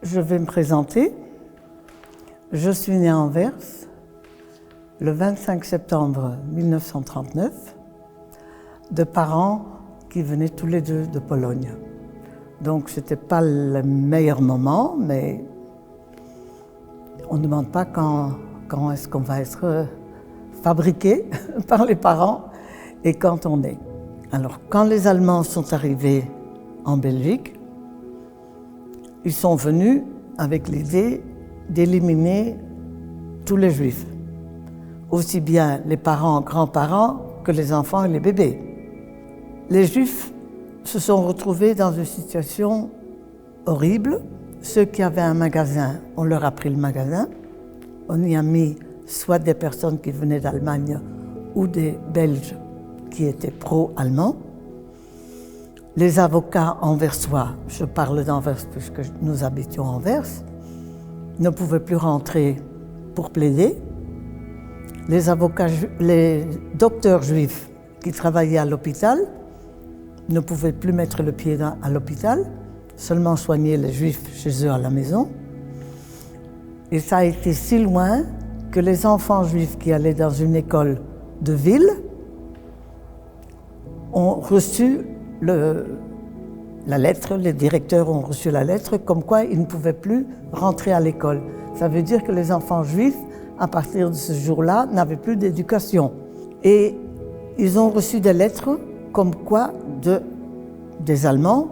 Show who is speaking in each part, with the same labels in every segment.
Speaker 1: Je vais me présenter. Je suis née à Anvers le 25 septembre 1939 de parents qui venaient tous les deux de Pologne. Donc ce n'était pas le meilleur moment, mais on ne demande pas quand est-ce qu'on va être fabriqué par les parents et quand on est. Alors quand les Allemands sont arrivés en Belgique, ils sont venus avec l'idée d'éliminer tous les Juifs, aussi bien les parents, grands-parents que les enfants et les bébés. Les Juifs se sont retrouvés dans une situation horrible. Ceux qui avaient un magasin, on leur a pris le magasin. On y a mis soit des personnes qui venaient d'Allemagne ou des Belges qui étaient pro-allemands. Les avocats anversois, je parle d'Anvers puisque nous habitions Anvers, ne pouvaient plus rentrer pour plaider. Les docteurs juifs qui travaillaient à l'hôpital ne pouvaient plus mettre le pied à l'hôpital, seulement soigner les juifs chez eux à la maison. Et ça a été si loin que les enfants juifs qui allaient dans une école de ville ont reçu la lettre, les directeurs ont reçu la lettre comme quoi ils ne pouvaient plus rentrer à l'école. Ça veut dire que les enfants juifs, à partir de ce jour-là, n'avaient plus d'éducation. Et ils ont reçu des lettres comme quoi des Allemands,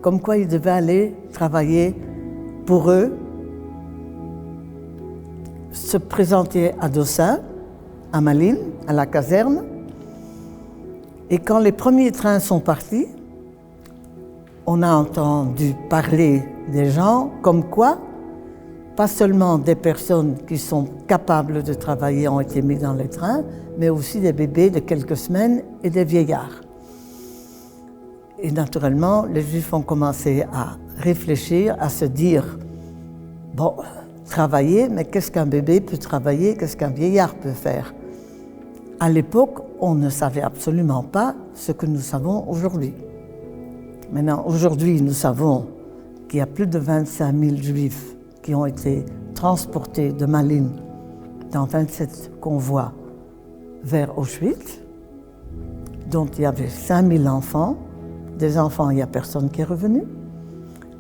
Speaker 1: comme quoi ils devaient aller travailler pour eux, se présenter à Dossin, à Malines, à la caserne. Et quand les premiers trains sont partis, on a entendu parler des gens comme quoi, pas seulement des personnes qui sont capables de travailler ont été mis dans les trains, mais aussi des bébés de quelques semaines et des vieillards. Et naturellement, les Juifs ont commencé à réfléchir, à se dire, bon, travailler, mais qu'est-ce qu'un bébé peut travailler, qu'est-ce qu'un vieillard peut faire? À l'époque, on ne savait absolument pas ce que nous savons aujourd'hui. Maintenant, aujourd'hui, nous savons qu'il y a plus de 25 000 Juifs qui ont été transportés de Malines dans 27 convois vers Auschwitz, dont il y avait 5 000 enfants. Des enfants, il n'y a personne qui est revenu.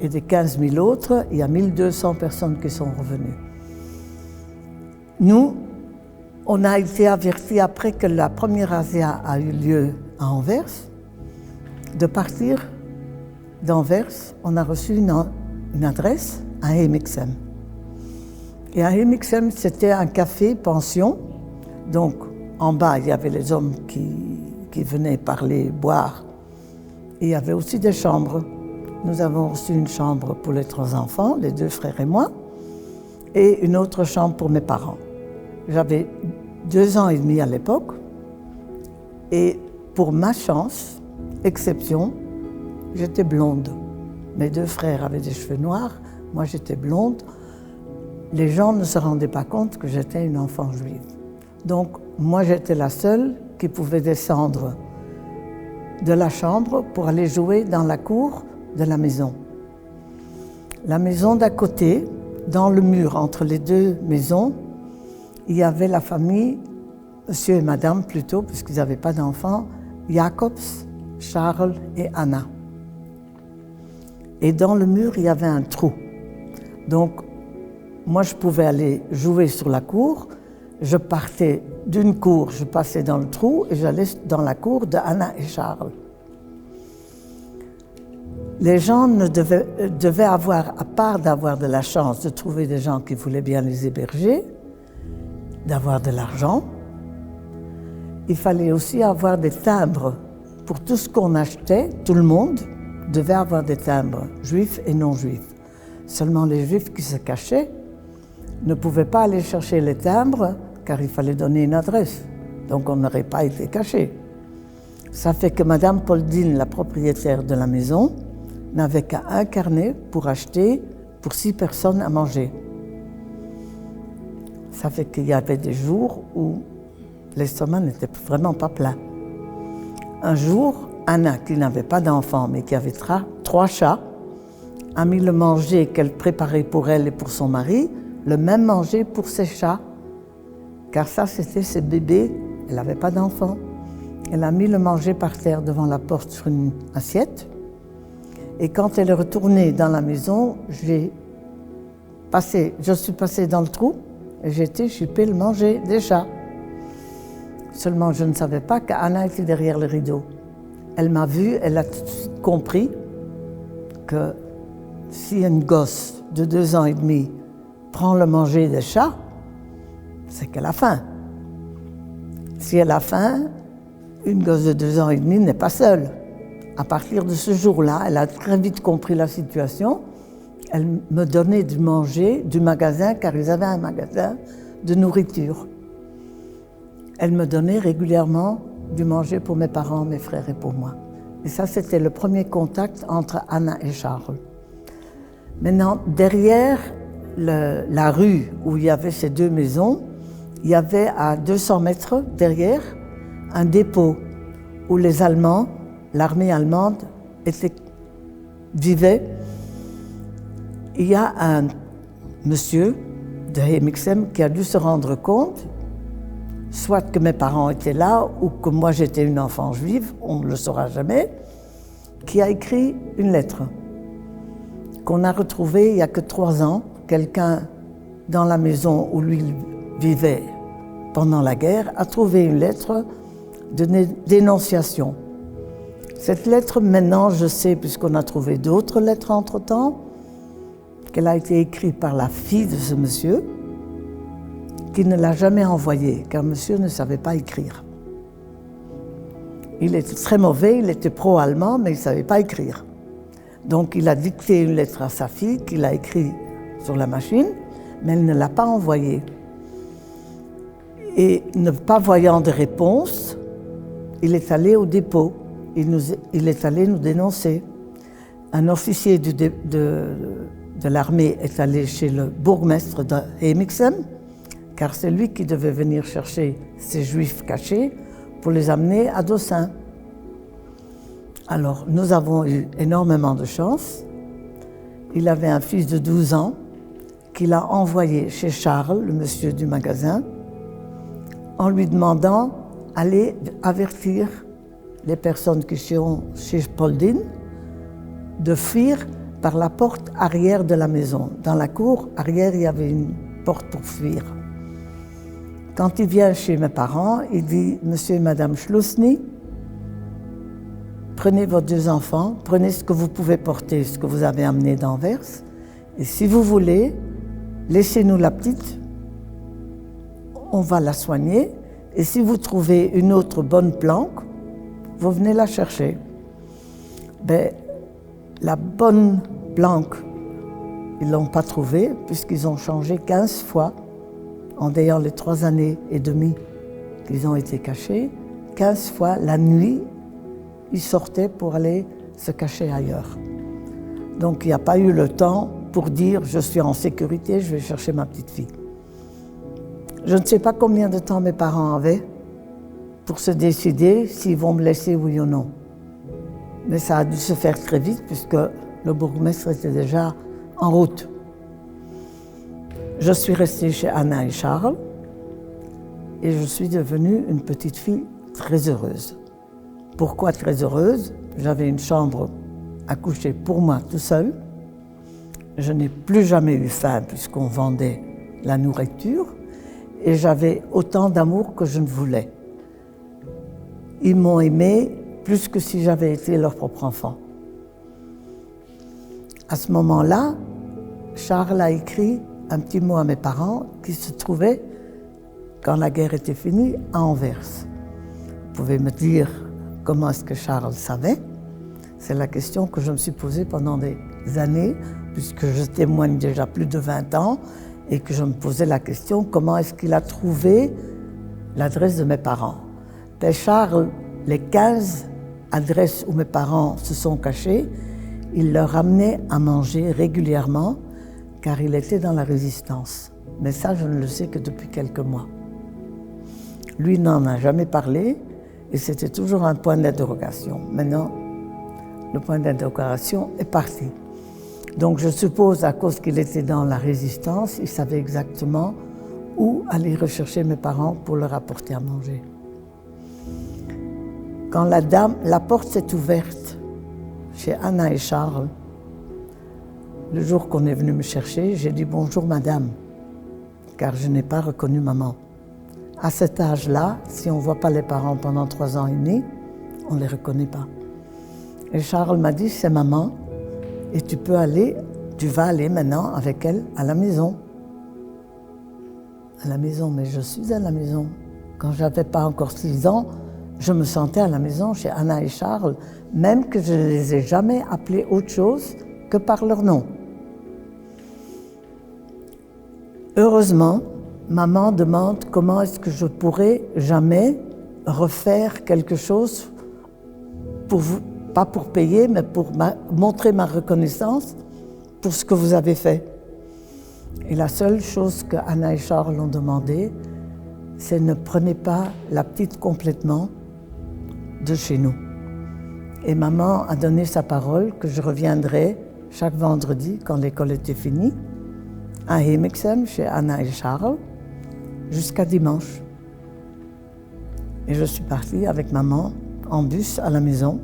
Speaker 1: Et des 15 000 autres, il y a 1200 personnes qui sont revenues. Nous, on a été avertis après que la première razzia a eu lieu à Anvers, de partir d'Anvers. On a reçu une adresse à Hemixem. Et à Hemixem, c'était un café-pension. Donc, en bas, il y avait les hommes qui venaient parler, boire. Et il y avait aussi des chambres. Nous avons reçu une chambre pour les 3 enfants, les 2 frères et moi, et une autre chambre pour mes parents. J'avais 2 ans et demi à l'époque, et pour ma chance, exception, j'étais blonde. Mes 2 frères avaient des cheveux noirs, moi j'étais blonde. Les gens ne se rendaient pas compte que j'étais une enfant juive. Donc moi j'étais la seule qui pouvait descendre de la chambre pour aller jouer dans la cour de la maison. La maison d'à côté, dans le mur entre les 2 maisons, il y avait la famille, monsieur et madame plutôt, puisqu'ils n'avaient pas d'enfants, Jacobs, Charles et Anna. Et dans le mur, il y avait un trou. Donc, moi, je pouvais aller jouer sur la cour. Je partais d'une cour, je passais dans le trou et j'allais dans la cour de Anna et Charles. Les gens devaient avoir, à part d'avoir de la chance de trouver des gens qui voulaient bien les héberger, d'avoir de l'argent, il fallait aussi avoir des timbres. Pour tout ce qu'on achetait, tout le monde devait avoir des timbres, juifs et non juifs. Seulement les juifs qui se cachaient ne pouvaient pas aller chercher les timbres car il fallait donner une adresse. Donc on n'aurait pas été cachés. Ça fait que Madame Poldine, la propriétaire de la maison, n'avait qu'à un carnet pour acheter pour 6 personnes à manger. Ça fait qu'il y avait des jours où l'estomac n'était vraiment pas plein. Un jour, Anna, qui n'avait pas d'enfant mais qui avait 3 chats, a mis le manger qu'elle préparait pour elle et pour son mari, le même manger pour ses chats. Car ça, c'était ses bébés. Elle n'avait pas d'enfants. Elle a mis le manger par terre devant la porte sur une assiette. Et quand elle est retournée dans la maison, je suis passée dans le trou et j'ai été chipper le manger des chats. Seulement, je ne savais pas qu'Anna était derrière le rideau. Elle m'a vue, elle a tout de suite compris que si une gosse de 2 ans et demi prend le manger des chats, c'est qu'elle a faim. Si elle a faim, une gosse de 2 ans et demi n'est pas seule. À partir de ce jour-là, elle a très vite compris la situation. Elle me donnait du manger du magasin, car ils avaient un magasin de nourriture. Elle me donnait régulièrement du manger pour mes parents, mes frères et pour moi. Et ça, c'était le premier contact entre Anna et Charles. Maintenant, derrière la rue où il y avait ces 2 maisons, il y avait à 200 mètres derrière un dépôt où les Allemands, l'armée allemande, vivait. Il y a un monsieur de Hemixem qui a dû se rendre compte, soit que mes parents étaient là ou que moi j'étais une enfant juive, on ne le saura jamais, qui a écrit une lettre qu'on a retrouvée il n'y a que 3 ans. Quelqu'un dans la maison où lui vivait pendant la guerre a trouvé une lettre de dénonciation. Cette lettre, maintenant, je sais, puisqu'on a trouvé d'autres lettres entre-temps, qu'elle a été écrite par la fille de ce monsieur, qui ne l'a jamais envoyée, car monsieur ne savait pas écrire. Il était très mauvais, il était pro-allemand, mais il ne savait pas écrire. Donc il a dicté une lettre à sa fille, qu'il a écrite sur la machine, mais elle ne l'a pas envoyée. Et ne pas voyant de réponse, il est allé au dépôt. Il est allé nous dénoncer. Un officier de l'armée est allé chez le bourgmestre de Hemixem, car c'est lui qui devait venir chercher ces juifs cachés pour les amener à Dossin. Alors, nous avons eu énormément de chance. Il avait un fils de 12 ans qu'il a envoyé chez Charles, le monsieur du magasin, en lui demandant d'aller avertir les personnes qui seront chez Spolding de fuir par la porte arrière de la maison. Dans la cour arrière, il y avait une porte pour fuir. Quand il vient chez mes parents, il dit « Monsieur et Madame Schlusny, prenez vos 2 enfants, prenez ce que vous pouvez porter, ce que vous avez amené d'Anvers, et si vous voulez, laissez-nous la petite, on va la soigner, et si vous trouvez une autre bonne planque, vous venez la chercher. » Ben, la bonne planque, ils ne l'ont pas trouvée, puisqu'ils ont changé 15 fois, en d'ailleurs les 3 années et demie qu'ils ont été cachés, 15 fois la nuit, ils sortaient pour aller se cacher ailleurs. Donc il n'y a pas eu le temps pour dire « je suis en sécurité, je vais chercher ma petite fille ». Je ne sais pas combien de temps mes parents avaient pour se décider s'ils vont me laisser oui ou non. Mais ça a dû se faire très vite puisque le bourgmestre était déjà en route. Je suis restée chez Anna et Charles et je suis devenue une petite fille très heureuse. Pourquoi très heureuse? J'avais une chambre à coucher pour moi tout seul. Je n'ai plus jamais eu faim puisqu'on vendait la nourriture et j'avais autant d'amour que je ne voulais. Ils m'ont aimée plus que si j'avais été leur propre enfant. À ce moment-là, Charles a écrit un petit mot à mes parents qui se trouvaient, quand la guerre était finie, à Anvers. Vous pouvez me dire comment est-ce que Charles savait? C'est la question que je me suis posée pendant des années, puisque je témoigne déjà plus de 20 ans, et que je me posais la question, comment est-ce qu'il a trouvé l'adresse de mes parents? Ben Charles, les 15 adresses où mes parents se sont cachés, il leur amenait à manger régulièrement, car il était dans la résistance. Mais ça, je ne le sais que depuis quelques mois. Lui n'en a jamais parlé, et c'était toujours un point d'interrogation. Maintenant, le point d'interrogation est parti. Donc je suppose, à cause qu'il était dans la résistance, il savait exactement où aller rechercher mes parents pour leur apporter à manger. Quand la porte s'est ouverte chez Anna et Charles, le jour qu'on est venu me chercher, j'ai dit « Bonjour madame », car je n'ai pas reconnu maman. À cet âge-là, si on ne voit pas les parents pendant 3 ans et demi, on ne les reconnaît pas. Et Charles m'a dit « C'est maman et tu vas aller maintenant avec elle à la maison ». À la maison, mais je suis à la maison. Quand je n'avais pas encore 6 ans, je me sentais à la maison chez Anna et Charles, même que je ne les ai jamais appelés autre chose que par leur nom. Heureusement, maman demande comment est-ce que je pourrais jamais refaire quelque chose pour vous, pas pour payer, mais pour montrer ma reconnaissance pour ce que vous avez fait. Et la seule chose que Anna et Charles ont demandé, c'est ne prenez pas la petite complètement de chez nous. Et maman a donné sa parole que je reviendrai chaque vendredi quand l'école était finie à Hemixem chez Anna et Charles jusqu'à dimanche. Et je suis partie avec maman en bus à la maison.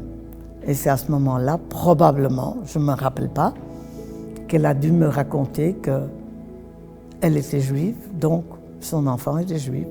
Speaker 1: Et c'est à ce moment-là, probablement, je ne me rappelle pas, qu'elle a dû me raconter qu'elle était juive, donc son enfant était juif.